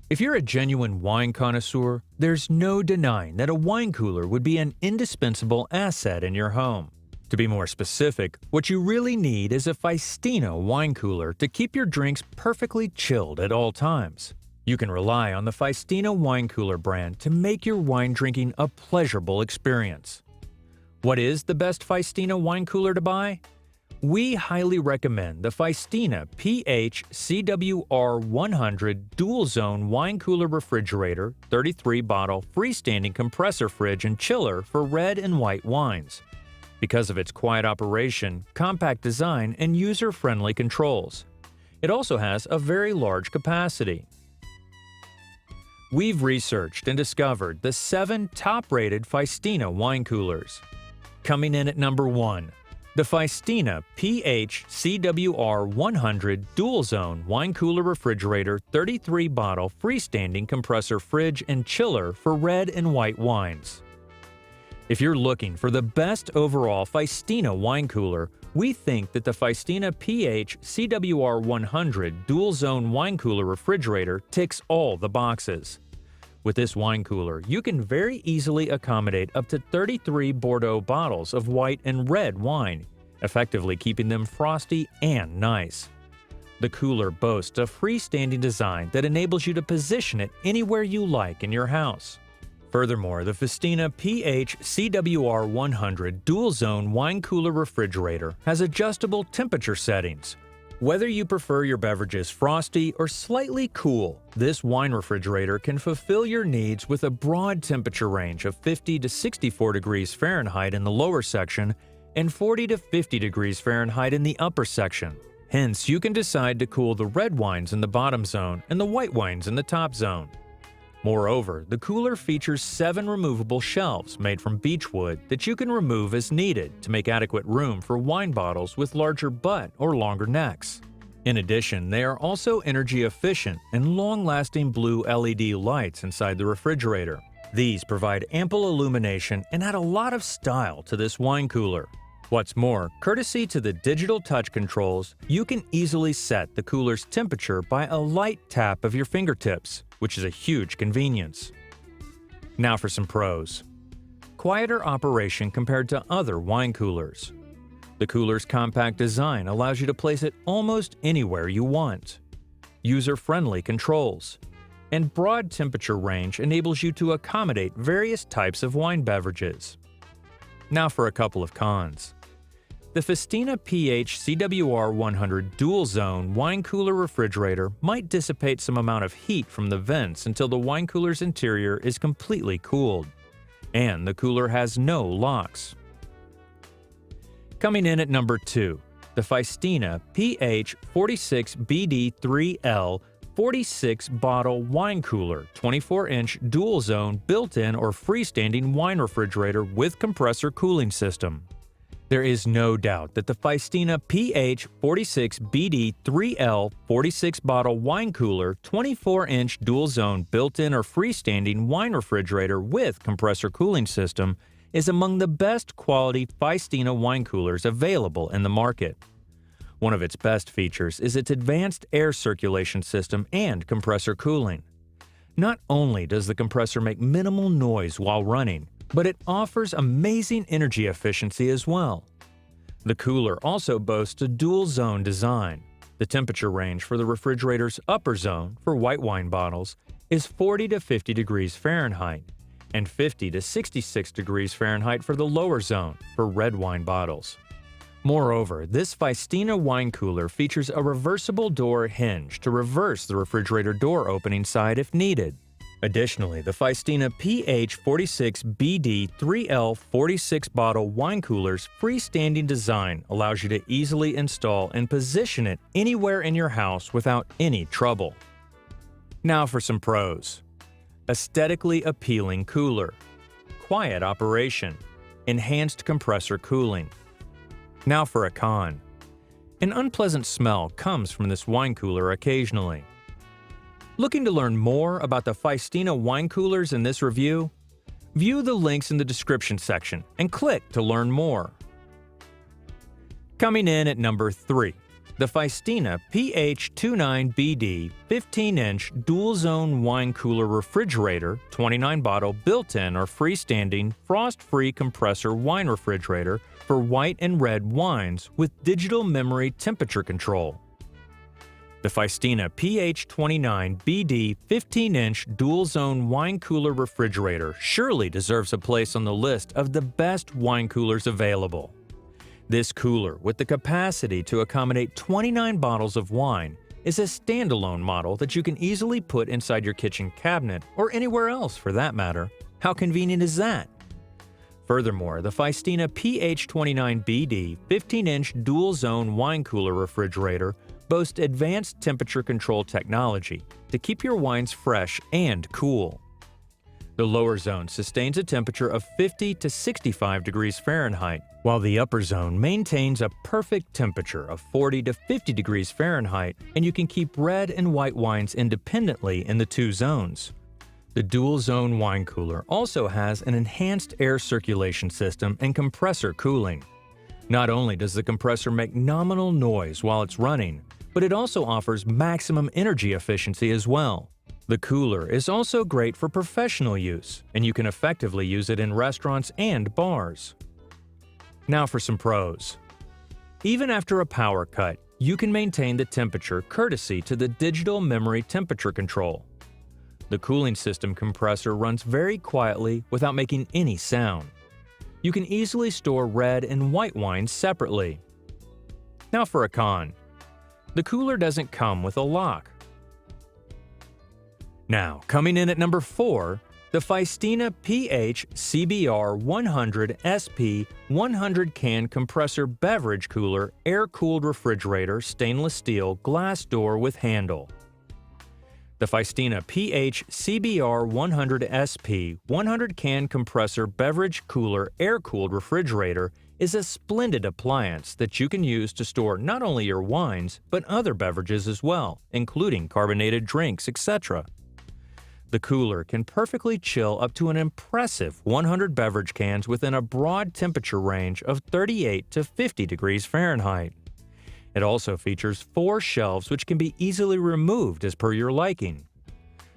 If you're a genuine wine connoisseur, there's no denying that a wine cooler would be an indispensable asset in your home. To be more specific, what you really need is a Phiestina wine cooler to keep your drinks perfectly chilled at all times. You can rely on the Phiestina Wine Cooler brand to make your wine drinking a pleasurable experience. What is the best Phiestina wine cooler to buy? We highly recommend the Phiestina PH CWR 100 Dual Zone Wine Cooler Refrigerator 33-bottle freestanding compressor fridge and chiller for red and white wines. Because of its quiet operation, compact design, and user-friendly controls. It also has a very large capacity. We've researched and discovered the 7 top-rated Phiestina wine coolers. Coming in at number 1. The Phiestina PH CWR 100 Dual Zone Wine Cooler Refrigerator 33-bottle freestanding compressor fridge and chiller for red and white wines. If you're looking for the best overall Phiestina wine cooler, we think that the Phiestina PH CWR 100 Dual Zone Wine Cooler Refrigerator ticks all the boxes. With this wine cooler, you can very easily accommodate up to 33 Bordeaux bottles of white and red wine, effectively keeping them frosty and nice. The cooler boasts a freestanding design that enables you to position it anywhere you like in your house. Furthermore, the Phiestina PH CWR 100 Dual Zone Wine Cooler Refrigerator has adjustable temperature settings. Whether you prefer your beverages frosty or slightly cool, this wine refrigerator can fulfill your needs with a broad temperature range of 50 to 64 degrees Fahrenheit in the lower section and 40 to 50 degrees Fahrenheit in the upper section. Hence, you can decide to cool the red wines in the bottom zone and the white wines in the top zone. Moreover, the cooler features 7 removable shelves made from beechwood that you can remove as needed to make adequate room for wine bottles with larger butt or longer necks. In addition, they are also energy efficient and long-lasting blue LED lights inside the refrigerator. These provide ample illumination and add a lot of style to this wine cooler. What's more, courtesy to the digital touch controls, you can easily set the cooler's temperature by a light tap of your fingertips, which is a huge convenience. Now for some pros. Quieter operation compared to other wine coolers. The cooler's compact design allows you to place it almost anywhere you want. User-friendly controls. And broad temperature range enables you to accommodate various types of wine beverages. Now for a couple of cons. The Phiestina PH CWR 100 Dual Zone Wine Cooler Refrigerator might dissipate some amount of heat from the vents until the wine cooler's interior is completely cooled. And the cooler has no locks. Coming in at number 2, the Phiestina PH 46BD3L 46-bottle wine cooler 24-inch dual zone built-in or freestanding wine refrigerator with compressor cooling system. There is no doubt that the Phiestina PH 46BD3L 46-bottle wine cooler 24-inch dual zone built-in or freestanding wine refrigerator with compressor cooling system is among the best quality Phiestina wine coolers available in the market. One of its best features is its advanced air circulation system and compressor cooling. Not only does the compressor make minimal noise while running, but it offers amazing energy efficiency as well. The cooler also boasts a dual-zone design. The temperature range for the refrigerator's upper zone for white wine bottles is 40 to 50 degrees Fahrenheit and 50 to 66 degrees Fahrenheit for the lower zone for red wine bottles. Moreover, this Phiestina wine cooler features a reversible door hinge to reverse the refrigerator door opening side if needed. Additionally, the Phiestina PH 46BD3L 46-bottle wine cooler's freestanding design allows you to easily install and position it anywhere in your house without any trouble. Now for some pros. Aesthetically appealing cooler. Quiet operation. Enhanced compressor cooling. Now for a con. An unpleasant smell comes from this wine cooler occasionally. Looking to learn more about the Phiestina wine coolers in this review? View the links in the description section and click to learn more. Coming in at number 3, the Phiestina PH29BD 15-inch dual-zone wine cooler refrigerator, 29-bottle built-in or freestanding frost-free compressor wine refrigerator for white and red wines with digital memory temperature control. The Phiestina PH29BD 15-inch dual-zone wine cooler refrigerator surely deserves a place on the list of the best wine coolers available. This cooler, with the capacity to accommodate 29 bottles of wine, is a standalone model that you can easily put inside your kitchen cabinet or anywhere else for that matter. How convenient is that? Furthermore, the Phiestina PH29BD 15-inch dual-zone wine cooler refrigerator boasts advanced temperature control technology to keep your wines fresh and cool. The lower zone sustains a temperature of 50 to 65 degrees Fahrenheit, while the upper zone maintains a perfect temperature of 40 to 50 degrees Fahrenheit, and you can keep red and white wines independently in the two zones. The dual-zone wine cooler also has an enhanced air circulation system and compressor cooling. Not only does the compressor make nominal noise while it's running, but it also offers maximum energy efficiency as well. The cooler is also great for professional use, and you can effectively use it in restaurants and bars. Now for some pros. Even after a power cut, you can maintain the temperature courtesy to the digital memory temperature control. The cooling system compressor runs very quietly without making any sound. You can easily store red and white wines separately. Now for a con. The cooler doesn't come with a lock. Now, coming in at number 4, the Phiestina PH-CBR 100 SP 100 can compressor beverage cooler air-cooled refrigerator stainless steel glass door with handle. The Phiestina PH-CBR 100 SP 100 can compressor beverage cooler air-cooled refrigerator is a splendid appliance that you can use to store not only your wines, but other beverages as well, including carbonated drinks, etc. The cooler can perfectly chill up to an impressive 100 beverage cans within a broad temperature range of 38 to 50 degrees Fahrenheit. It also features 4 shelves which can be easily removed as per your liking.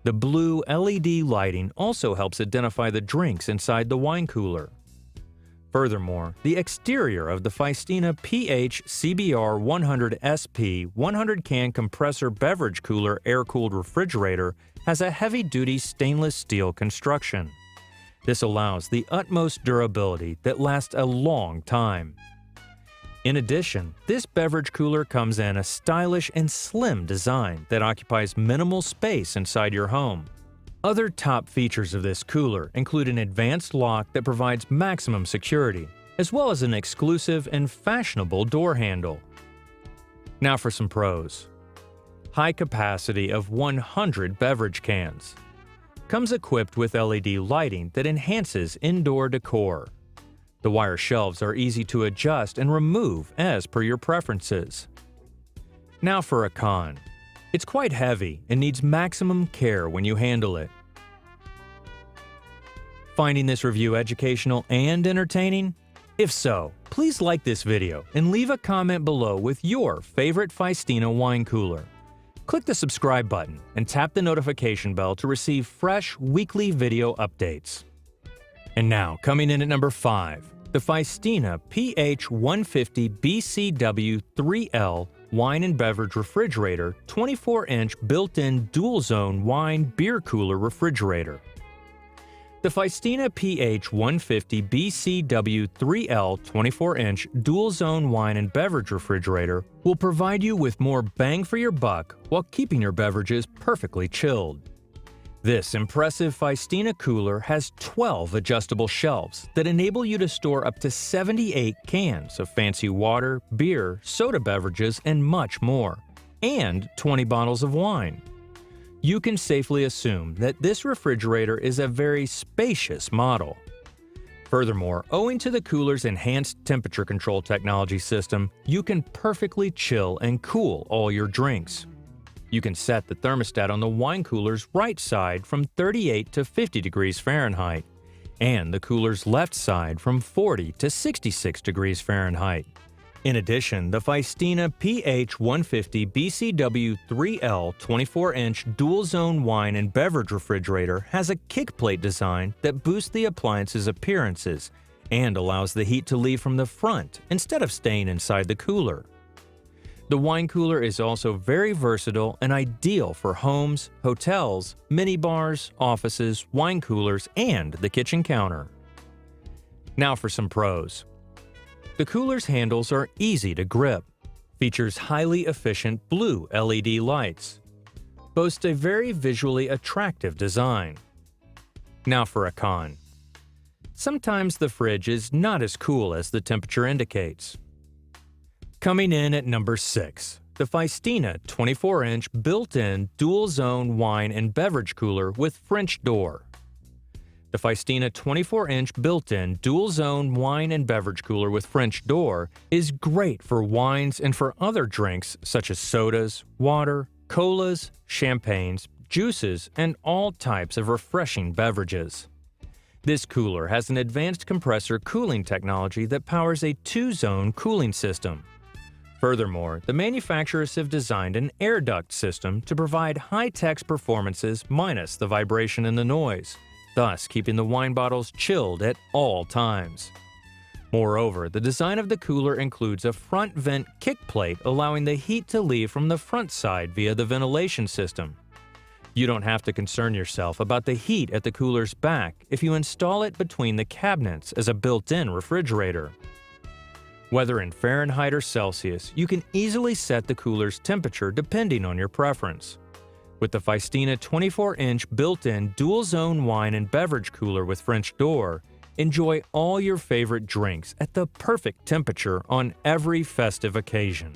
The blue LED lighting also helps identify the drinks inside the wine cooler. Furthermore, the exterior of the Phiestina PH-CBR 100 SP 100 can compressor beverage cooler air-cooled refrigerator has a heavy-duty stainless steel construction. This allows the utmost durability that lasts a long time. In addition, this beverage cooler comes in a stylish and slim design that occupies minimal space inside your home. Other top features of this cooler include an advanced lock that provides maximum security, as well as an exclusive and fashionable door handle. Now for some pros. High capacity of 100 beverage cans. Comes equipped with LED lighting that enhances indoor decor. The wire shelves are easy to adjust and remove as per your preferences. Now for a con. It's quite heavy and needs maximum care when you handle it. Finding this review educational and entertaining? If so, please like this video and leave a comment below with your favorite Phiestina wine cooler. Click the subscribe button and tap the notification bell to receive fresh weekly video updates. And now, coming in at number 5, the Phiestina PH150BCW3L Wine and Beverage Refrigerator 24-inch built-in dual-zone wine beer cooler refrigerator. The Phiestina PH150BCW3L 24-inch dual-zone wine and beverage refrigerator will provide you with more bang for your buck while keeping your beverages perfectly chilled. This impressive Phiestina cooler has 12 adjustable shelves that enable you to store up to 78 cans of fancy water, beer, soda beverages, and much more, and 20 bottles of wine. You can safely assume that this refrigerator is a very spacious model. Furthermore, owing to the cooler's enhanced temperature control technology system, you can perfectly chill and cool all your drinks. You can set the thermostat on the wine cooler's right side from 38 to 50 degrees Fahrenheit, and the cooler's left side from 40 to 66 degrees Fahrenheit. In addition, the Phiestina PH150 BCW 3L 24-inch dual-zone wine and beverage refrigerator has a kick plate design that boosts the appliance's appearances and allows the heat to leave from the front instead of staying inside the cooler. The wine cooler is also very versatile and ideal for homes, hotels, minibars, offices, wine coolers, and the kitchen counter. Now for some pros. The cooler's handles are easy to grip, features highly efficient blue LED lights, boasts a very visually attractive design. Now for a con. Sometimes the fridge is not as cool as the temperature indicates. Coming in at number 6, the Phiestina 24-inch built-in dual-zone wine and beverage cooler with French door. The Phiestina 24-inch built-in dual-zone wine and beverage cooler with French door is great for wines and for other drinks such as sodas, water, colas, champagnes, juices, and all types of refreshing beverages. This cooler has an advanced compressor cooling technology that powers a 2-zone cooling system. Furthermore, the manufacturers have designed an air duct system to provide high-tech performances minus the vibration and the noise, thus keeping the wine bottles chilled at all times. Moreover, the design of the cooler includes a front vent kick plate allowing the heat to leave from the front side via the ventilation system. You don't have to concern yourself about the heat at the cooler's back if you install it between the cabinets as a built-in refrigerator. Whether in Fahrenheit or Celsius, you can easily set the cooler's temperature depending on your preference. With the Phiestina 24-inch built-in dual-zone wine and beverage cooler with French door, enjoy all your favorite drinks at the perfect temperature on every festive occasion.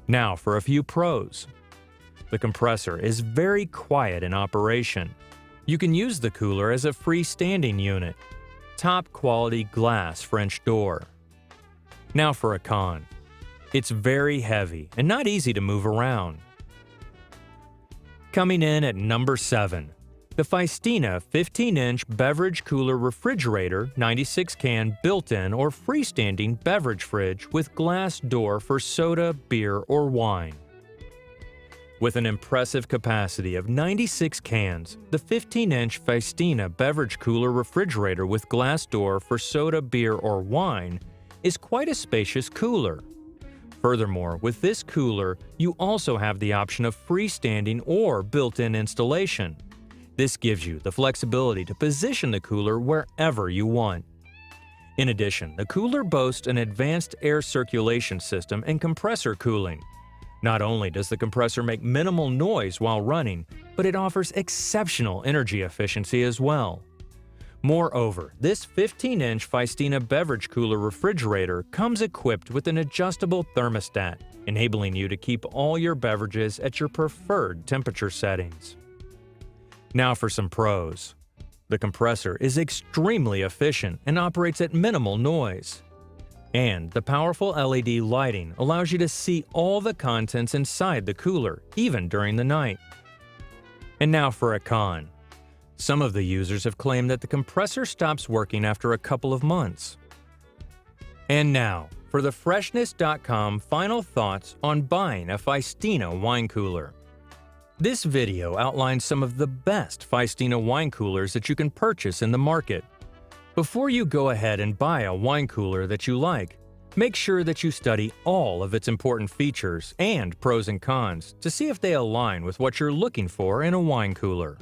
Now for a few pros. The compressor is very quiet in operation. You can use the cooler as a freestanding unit. Top-quality glass French door. Now for a con. It's very heavy and not easy to move around. Coming in at number 7, the Phiestina 15-inch beverage cooler refrigerator 96-can built-in or freestanding beverage fridge with glass door for soda, beer, or wine. With an impressive capacity of 96 cans, the 15-inch Phiestina beverage cooler refrigerator with glass door for soda, beer, or wine is quite a spacious cooler. Furthermore, with this cooler, you also have the option of freestanding or built-in installation. This gives you the flexibility to position the cooler wherever you want. In addition, the cooler boasts an advanced air circulation system and compressor cooling. Not only does the compressor make minimal noise while running, but it offers exceptional energy efficiency as well. Moreover, this 15-inch Phiestina beverage cooler refrigerator comes equipped with an adjustable thermostat, enabling you to keep all your beverages at your preferred temperature settings. Now for some pros. The compressor is extremely efficient and operates at minimal noise. And the powerful LED lighting allows you to see all the contents inside the cooler, even during the night. And now for a con. Some of the users have claimed that the compressor stops working after a couple of months. And now, for the Freshness.com final thoughts on buying a Phiestina wine cooler. This video outlines some of the best Phiestina wine coolers that you can purchase in the market. Before you go ahead and buy a wine cooler that you like, make sure that you study all of its important features and pros and cons to see if they align with what you're looking for in a wine cooler.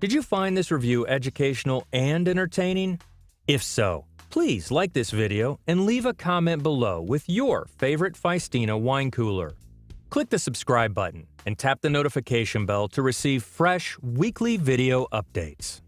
Did you find this review educational and entertaining? If so, please like this video and leave a comment below with your favorite Phiestina wine cooler. Click the subscribe button and tap the notification bell to receive fresh weekly video updates.